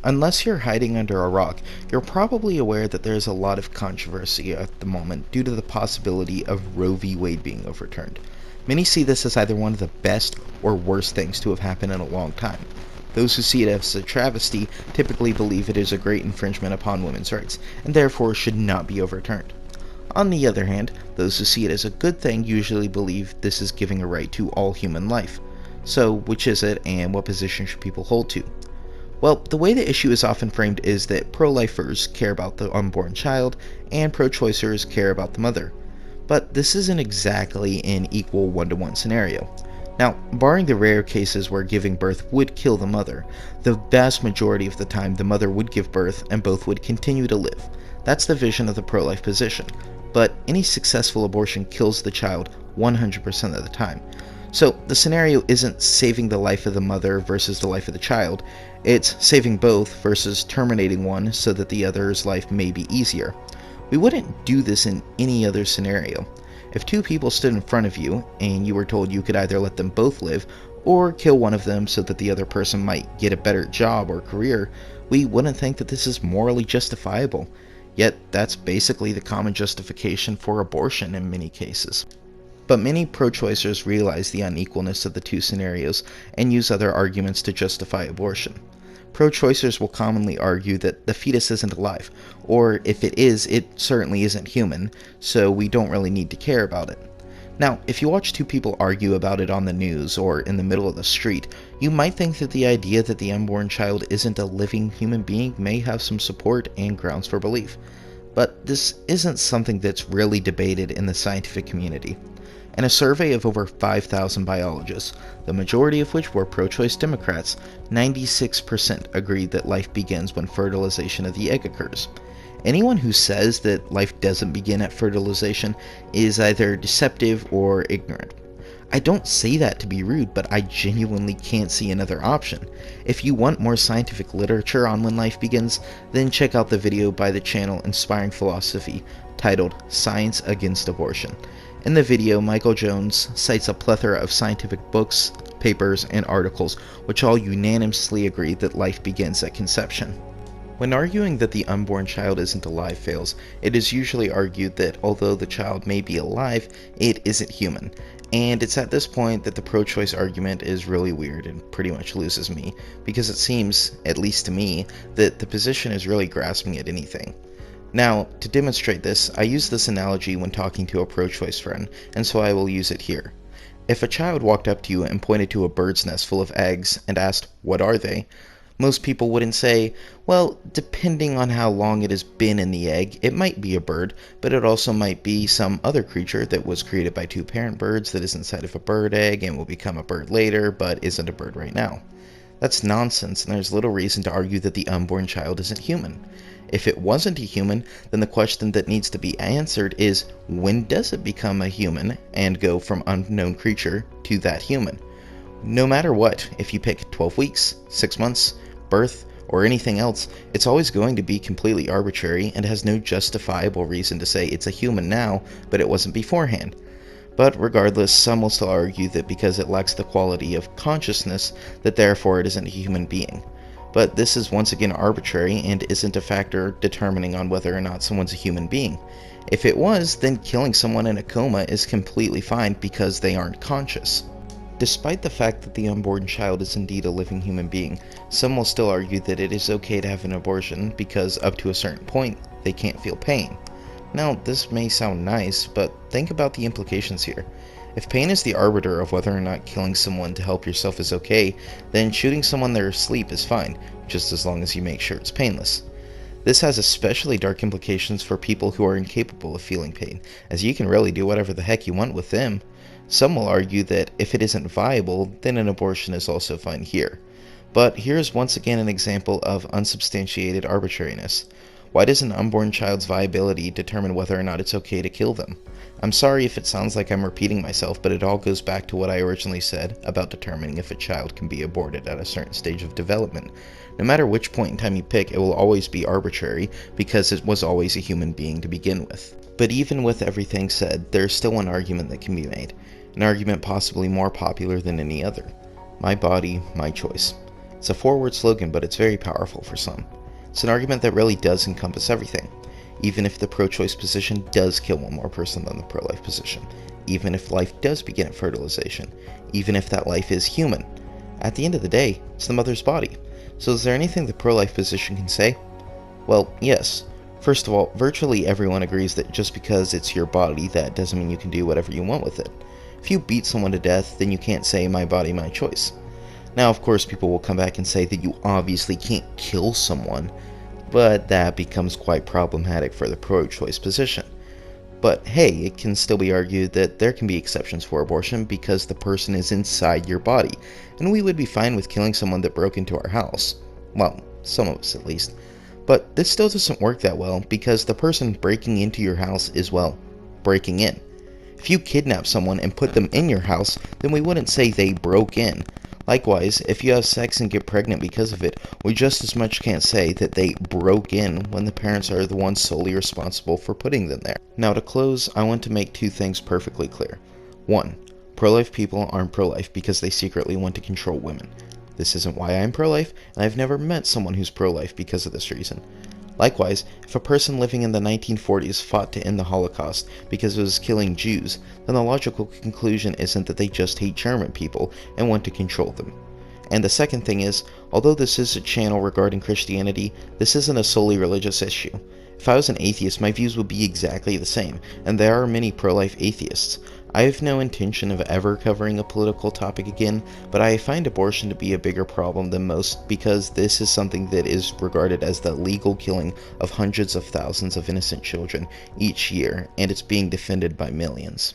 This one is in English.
Unless you're hiding under a rock, you're probably aware that there's a lot of controversy at the moment due to the possibility of Roe v. Wade being overturned. Many see this as either one of the best or worst things to have happened in a long time. Those who see it as a travesty typically believe it is a great infringement upon women's rights, and therefore should not be overturned. On the other hand, those who see it as a good thing usually believe this is giving a right to all human life. So, which is it, and what position should people hold to? Well, the way the issue is often framed is that pro-lifers care about the unborn child, and pro-choicers care about the mother. But this isn't exactly an equal one-to-one scenario. Now, barring the rare cases where giving birth would kill the mother, the vast majority of the time the mother would give birth and both would continue to live. That's the vision of the pro-life position. But any successful abortion kills the child 100% of the time. So the scenario isn't saving the life of the mother versus the life of the child, it's saving both versus terminating one so that the other's life may be easier. We wouldn't do this in any other scenario. If two people stood in front of you and you were told you could either let them both live or kill one of them so that the other person might get a better job or career, we wouldn't think that this is morally justifiable. Yet that's basically the common justification for abortion in many cases. But many pro-choicers realize the unequalness of the two scenarios and use other arguments to justify abortion. Pro-choicers will commonly argue that the fetus isn't alive, or if it is, it certainly isn't human, so we don't really need to care about it. Now, if you watch two people argue about it on the news or in the middle of the street, you might think that the idea that the unborn child isn't a living human being may have some support and grounds for belief. But this isn't something that's really debated in the scientific community. In a survey of over 5,000 biologists, the majority of which were pro-choice Democrats, 96% agreed that life begins when fertilization of the egg occurs. Anyone who says that life doesn't begin at fertilization is either deceptive or ignorant. I don't say that to be rude, but I genuinely can't see another option. If you want more scientific literature on when life begins, then check out the video by the channel Inspiring Philosophy titled Science Against Abortion. In the video, Michael Jones cites a plethora of scientific books, papers, and articles which all unanimously agree that life begins at conception. When arguing that the unborn child isn't alive fails, it is usually argued that although the child may be alive, it isn't human. And it's at this point that the pro-choice argument is really weird and pretty much loses me, because it seems, at least to me, that the position is really grasping at anything. Now, to demonstrate this, I use this analogy when talking to a pro-choice friend, and so I will use it here. If a child walked up to you and pointed to a bird's nest full of eggs and asked, "What are they?" most people wouldn't say, "Well, depending on how long it has been in the egg, it might be a bird, but it also might be some other creature that was created by two parent birds that is inside of a bird egg and will become a bird later, but isn't a bird right now." That's nonsense, and there's little reason to argue that the unborn child isn't human. If it wasn't a human, then the question that needs to be answered is, when does it become a human and go from unknown creature to that human? No matter what, if you pick 12 weeks, 6 months, birth, or anything else, it's always going to be completely arbitrary and has no justifiable reason to say it's a human now, but it wasn't beforehand. But regardless, some will still argue that because it lacks the quality of consciousness, that therefore it isn't a human being. But this is once again arbitrary and isn't a factor determining on whether or not someone's a human being. If it was, then killing someone in a coma is completely fine because they aren't conscious. Despite the fact that the unborn child is indeed a living human being, some will still argue that it is okay to have an abortion because up to a certain point, they can't feel pain. Now, this may sound nice, but think about the implications here. If pain is the arbiter of whether or not killing someone to help yourself is okay, then shooting someone in their sleep is fine, just as long as you make sure it's painless. This has especially dark implications for people who are incapable of feeling pain, as you can really do whatever the heck you want with them. Some will argue that if it isn't viable, then an abortion is also fine here. But here's once again an example of unsubstantiated arbitrariness. Why does an unborn child's viability determine whether or not it's okay to kill them? I'm sorry if it sounds like I'm repeating myself, but it all goes back to what I originally said about determining if a child can be aborted at a certain stage of development. No matter which point in time you pick, it will always be arbitrary because it was always a human being to begin with. But even with everything said, there's still an argument that can be made. An argument possibly more popular than any other. My body, my choice. It's a four-word slogan, but it's very powerful for some. It's an argument that really does encompass everything. Even if the pro-choice position does kill one more person than the pro-life position. Even if life does begin at fertilization. Even if that life is human. At the end of the day, it's the mother's body. So is there anything the pro-life position can say? Well, yes. First of all, virtually everyone agrees that just because it's your body, that doesn't mean you can do whatever you want with it. If you beat someone to death, then you can't say, my body, my choice. Now, of course, people will come back and say that you obviously can't kill someone, but that becomes quite problematic for the pro-choice position. But hey, it can still be argued that there can be exceptions for abortion because the person is inside your body, and we would be fine with killing someone that broke into our house. Well, some of us at least. But this still doesn't work that well because the person breaking into your house is, well, breaking in. If you kidnap someone and put them in your house, then we wouldn't say they broke in. Likewise, if you have sex and get pregnant because of it, we just as much can't say that they broke in when the parents are the ones solely responsible for putting them there. Now to close, I want to make two things perfectly clear. 1. Pro-life people aren't pro-life because they secretly want to control women. This isn't why I'm pro-life, and I've never met someone who's pro-life because of this reason. Likewise, if a person living in the 1940s fought to end the Holocaust because it was killing Jews, then the logical conclusion isn't that they just hate German people and want to control them. And the second thing is, although this is a channel regarding Christianity, this isn't a solely religious issue. If I was an atheist, my views would be exactly the same, and there are many pro-life atheists. I have no intention of ever covering a political topic again, but I find abortion to be a bigger problem than most because this is something that is regarded as the legal killing of hundreds of thousands of innocent children each year, and it's being defended by millions.